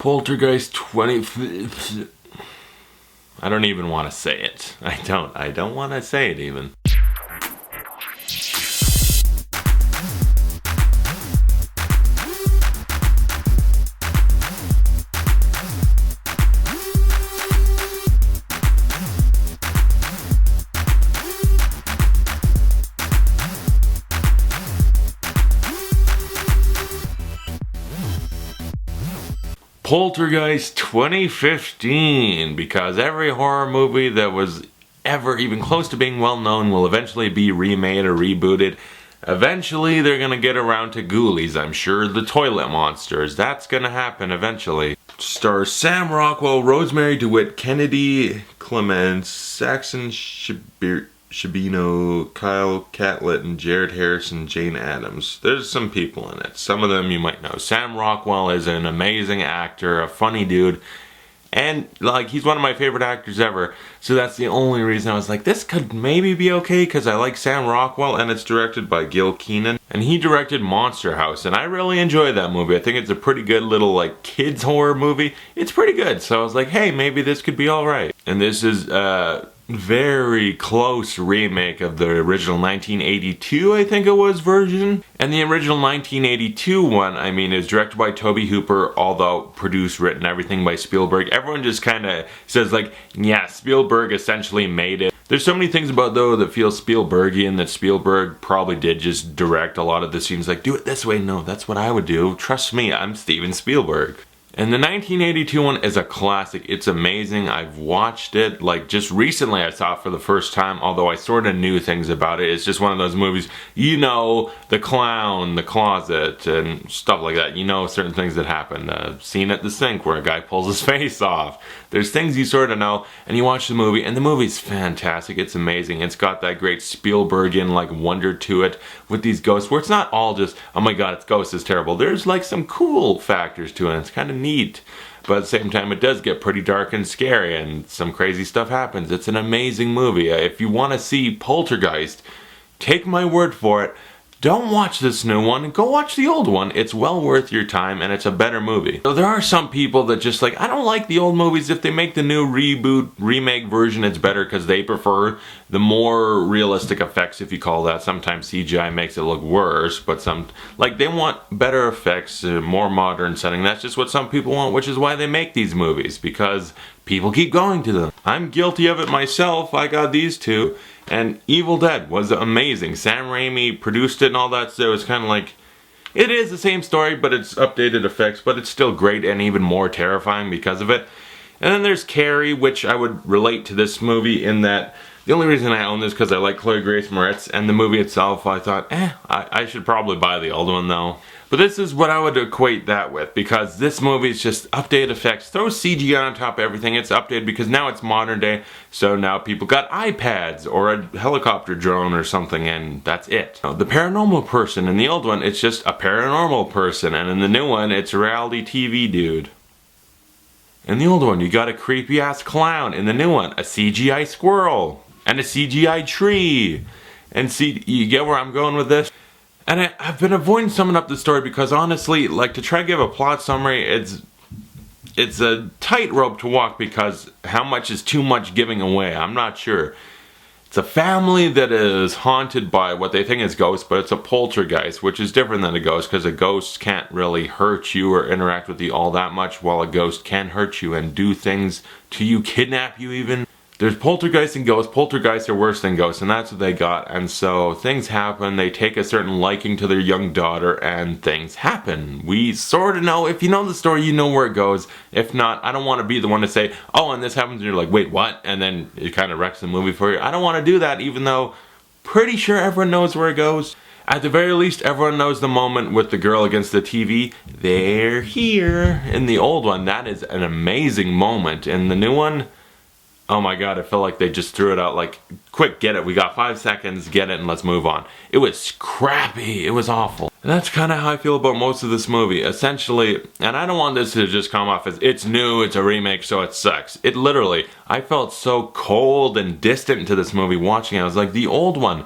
Poltergeist 20... I don't even want to say it. I don't want to say it even. Poltergeist 2015, because every horror movie that was ever even close to being well known will eventually be remade or rebooted. Eventually they're gonna get around to Ghoulies, I'm sure, the toilet monsters. That's gonna happen eventually. Stars Sam Rockwell, Rosemarie, DeWitt, Kennedi, Clements, Saxon, Sharbino, Kyle, Catlett, and Jared Harrison, Jane Addams. There's some people in it. Some of them you might know. Sam Rockwell is an amazing actor, a funny dude, and like he's one of my favorite actors ever. So that's the only reason I was like, this could maybe be okay, because I like Sam Rockwell, and it's directed by Kenan. And he directed Monster House, and I really enjoyed that movie. I think it's a pretty good little like kids horror movie. It's pretty good. So I was like, hey, maybe this could be alright. And this is very close remake of the original 1982, I think it was, version. And the original 1982 one, I mean, is directed by Tobe Hooper, although produced, written, everything by Spielberg. Everyone just kind of says like, yeah, Spielberg essentially made it. There's so many things about though that feel Spielbergian that Spielberg probably did just direct a lot of the scenes, like, do it this way, no, that's what I would do, trust me, I'm Steven Spielberg. And the 1982 one is a classic. It's amazing. I've watched it, like just recently I saw it for the first time, although I sort of knew things about it. It's just one of those movies, you know, the clown, the closet, and stuff like that. You know certain things that happen. The scene at the sink where a guy pulls his face off. There's things you sort of know, and you watch the movie, and the movie's fantastic. It's amazing. It's got that great Spielbergian like wonder to it with these ghosts, where it's not all just, oh my god, it's ghosts, it's terrible. There's like some cool factors to it, and it's kind of neat. But at the same time, it does get pretty dark and scary, and some crazy stuff happens. It's an amazing movie. If you want to see Poltergeist, take my word for it. Don't watch this new one, go watch the old one. It's well worth your time, and it's a better movie. So there are some people that just like, I don't like the old movies. If they make the new reboot, remake version, it's better because they prefer the more realistic effects, if you call that. Sometimes CGI makes it look worse, but like they want better effects, more modern setting. That's just what some people want, which is why they make these movies, because people keep going to them. I'm guilty of it myself. I got these two. And Evil Dead was amazing. Sam Raimi produced it and all that, so it's kind of like, it is the same story, but it's updated effects, but it's still great and even more terrifying because of it. And then there's Carrie, which I would relate to this movie in that the only reason I own this is because I like Chloe Grace Moretz, and the movie itself, I thought, I should probably buy the old one though. But this is what I would equate that with, because this movie is just updated effects, throw CGI on top of everything. It's updated because now it's modern day, so now people got iPads or a helicopter drone or something, and that's it. The paranormal person in the old one, it's just a paranormal person, and in the new one, it's a reality TV dude. In the old one, you got a creepy ass clown. In the new one, a CGI squirrel and a CGI tree. And see, you get where I'm going with this? And I've been avoiding summing up the story because honestly, like, to try to give a plot summary, it's a tightrope to walk, because how much is too much giving away? I'm not sure. It's a family that is haunted by what they think is ghosts, but it's a poltergeist, which is different than a ghost, because a ghost can't really hurt you or interact with you all that much, while a ghost can hurt you and do things to you, kidnap you even. There's poltergeists and ghosts. Poltergeists are worse than ghosts, and that's what they got. And so things happen. They take a certain liking to their young daughter, and things happen. We sort of know. If you know the story, you know where it goes. If not, I don't want to be the one to say, oh, and this happens, and you're like, wait, what? And then it kind of wrecks the movie for you. I don't want to do that, even though pretty sure everyone knows where it goes. At the very least, everyone knows the moment with the girl against the TV. They're here. In the old one, that is an amazing moment. In the new one, oh my god, I felt like they just threw it out like, quick, get it, we got 5 seconds, get it, and let's move on. It was crappy, it was awful. And that's kind of how I feel about most of this movie. Essentially, and I don't want this to just come off as, it's new, it's a remake, so it sucks. It literally, I felt so cold and distant to this movie watching it. I was like, the old one,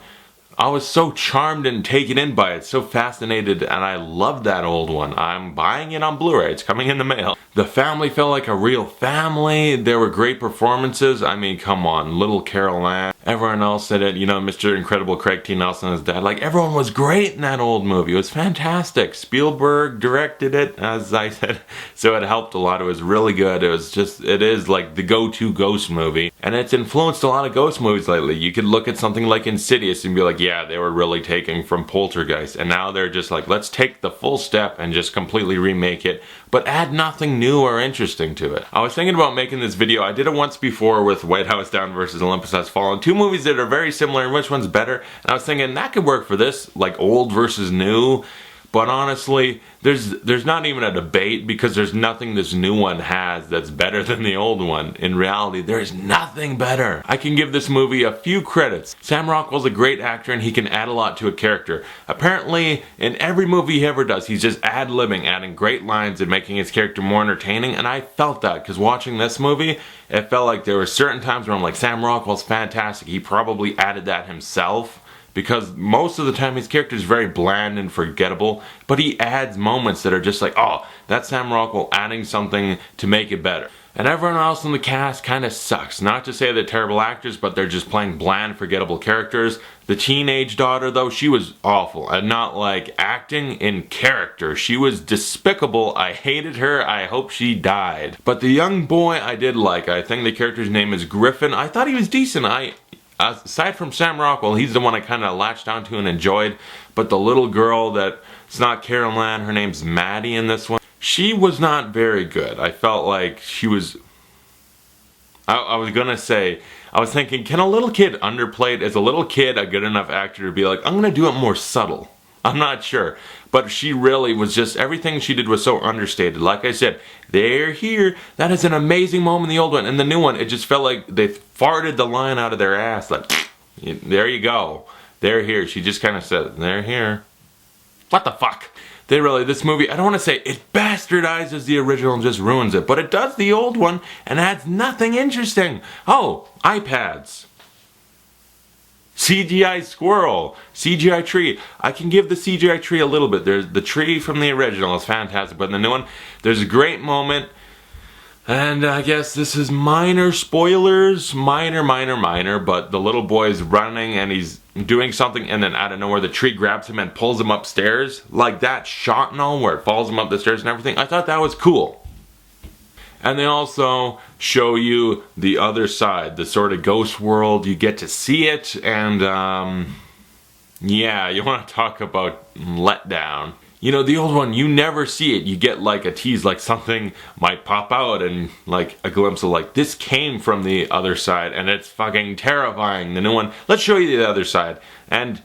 I was so charmed and taken in by it, so fascinated, and I loved that old one. I'm buying it on Blu-ray, it's coming in the mail. The family felt like a real family, there were great performances, I mean, come on, little Carol Ann, everyone else in it, you know, Mr. Incredible Craig T. Nelson as dad, like everyone was great in that old movie, it was fantastic. Spielberg directed it, as I said, so it helped a lot, it was really good, it is like the go-to ghost movie, and it's influenced a lot of ghost movies lately. You could look at something like Insidious and be like, yeah, they were really taking from Poltergeist, and now they're just like, let's take the full step and just completely remake it, but add nothing new or interesting to it. I was thinking about making this video. I did it once before with White House Down versus Olympus Has Fallen, two movies that are very similar and which one's better, and I was thinking that could work for this, like old versus new. But honestly, there's not even a debate because there's nothing this new one has that's better than the old one. In reality, there's nothing better. I can give this movie a few credits. Sam Rockwell's a great actor and he can add a lot to a character. Apparently, in every movie he ever does, he's just ad-libbing, adding great lines and making his character more entertaining, and I felt that because watching this movie, it felt like there were certain times where I'm like, Sam Rockwell's fantastic. He probably added that himself. Because most of the time his character is very bland and forgettable, but he adds moments that are just like, oh, that's Sam Rockwell adding something to make it better. And everyone else in the cast kind of sucks. Not to say they're terrible actors, but they're just playing bland, forgettable characters. The teenage daughter, though, she was awful. And not like acting, in character. She was despicable. I hated her. I hope she died. But the young boy I did like. I think the character's name is Griffin. I thought he was decent. Aside from Sam Rockwell, he's the one I kind of latched onto and enjoyed, but the little girl it's not Carol Ann, her name's Maddie in this one, she was not very good. I felt like she was, I was thinking, can a little kid underplay it? Is a little kid a good enough actor to be like, I'm gonna do it more subtle? I'm not sure. But she really was just, everything she did was so understated. Like I said, they're here. That is an amazing moment in the old one. And the new one, it just felt like they farted the line out of their ass. Like, there you go. They're here. She just kind of said, they're here. What the fuck? This movie, I don't want to say it bastardizes the original and just ruins it, but it does the old one and adds nothing interesting. Oh, iPads. CGI squirrel, CGI tree. I can give the CGI tree a little bit. There's the tree from the original is fantastic, but in the new one, there's a great moment. And I guess this is minor spoilers, minor, but the little boy's running and he's doing something, and then out of nowhere the tree grabs him and pulls him upstairs. Like that shot and all, where it falls him up the stairs and everything. I thought that was cool. And they also show you the other side, the sort of ghost world. You get to see it, and yeah, you want to talk about letdown. You know, the old one, you never see it. You get like a tease, like something might pop out and like a glimpse of like, this came from the other side, and it's fucking terrifying. The new one, let's show you the other side. And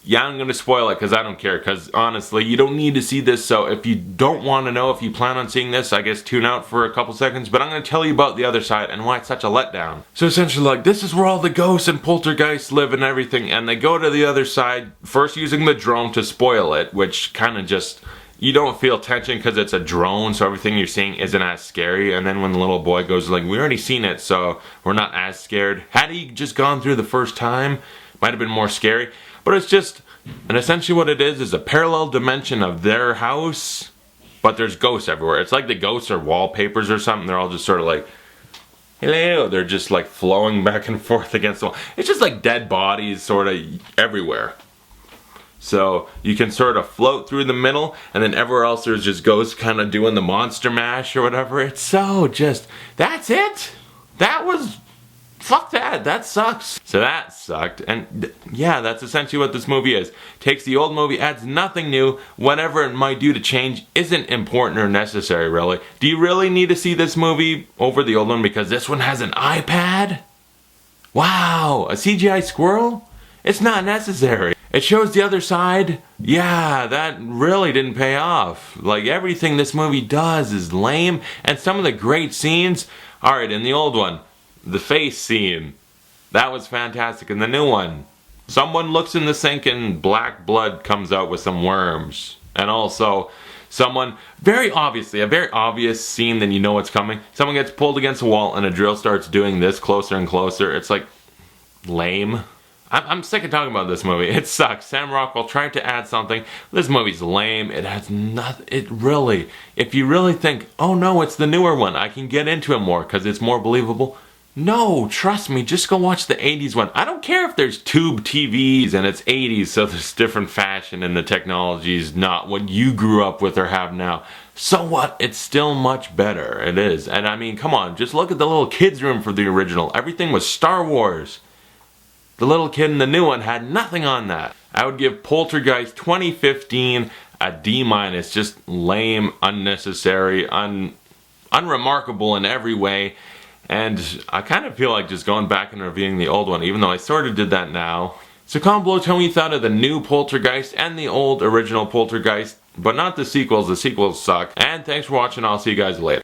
yeah, I'm going to spoil it because I don't care, because honestly, you don't need to see this, so if you don't want to know, if you plan on seeing this, I guess tune out for a couple seconds, but I'm going to tell you about the other side and why it's such a letdown. So essentially, like, this is where all the ghosts and poltergeists live and everything, and they go to the other side, first using the drone to spoil it, which kind of just, you don't feel tension because it's a drone, so everything you're seeing isn't as scary, and then when the little boy goes like, we already seen it, so we're not as scared. Had he just gone through the first time, might have been more scary. But it's just, and essentially what it is a parallel dimension of their house, but there's ghosts everywhere. It's like the ghosts are wallpapers or something. They're all just sort of like, hello. They're just like flowing back and forth against the wall. It's just like dead bodies sort of everywhere. So you can sort of float through the middle, and then everywhere else there's just ghosts kind of doing the monster mash or whatever. It's so just, that's it. That was... Fuck that, that sucks. So that sucked, and yeah, that's essentially what this movie is. Takes the old movie, adds nothing new, whatever it might do to change isn't important or necessary, really. Do you really need to see this movie over the old one because this one has an iPad? Wow, a CGI squirrel? It's not necessary. It shows the other side? Yeah, that really didn't pay off. Like, everything this movie does is lame, and some of the great scenes, alright, in the old one, the face scene, that was fantastic. In the new one, someone looks in the sink and black blood comes out with some worms. And also, someone, very obviously, a very obvious scene, then you know what's coming. Someone gets pulled against a wall and a drill starts doing this closer and closer. It's like, lame. I'm sick of talking about this movie. It sucks. Sam Rockwell tried to add something. This movie's lame. It has nothing. If you really think, oh no, it's the newer one, I can get into it more because it's more believable. No, trust me, just go watch the 80s one. I don't care if there's tube TVs and it's 80s, so there's different fashion and the technology is not what you grew up with or have now. So what? It's still much better. It is. And I mean, come on, just look at the little kids' room for the original. Everything was Star Wars. The little kid in the new one had nothing on that. I would give Poltergeist 2015 a D-. Just lame, unnecessary, unremarkable in every way. And I kind of feel like just going back and reviewing the old one, even though I sort of did that now. So comment below, tell me what you thought of the new Poltergeist and the old original Poltergeist, but not the sequels. The sequels suck. And thanks for watching. I'll see you guys later.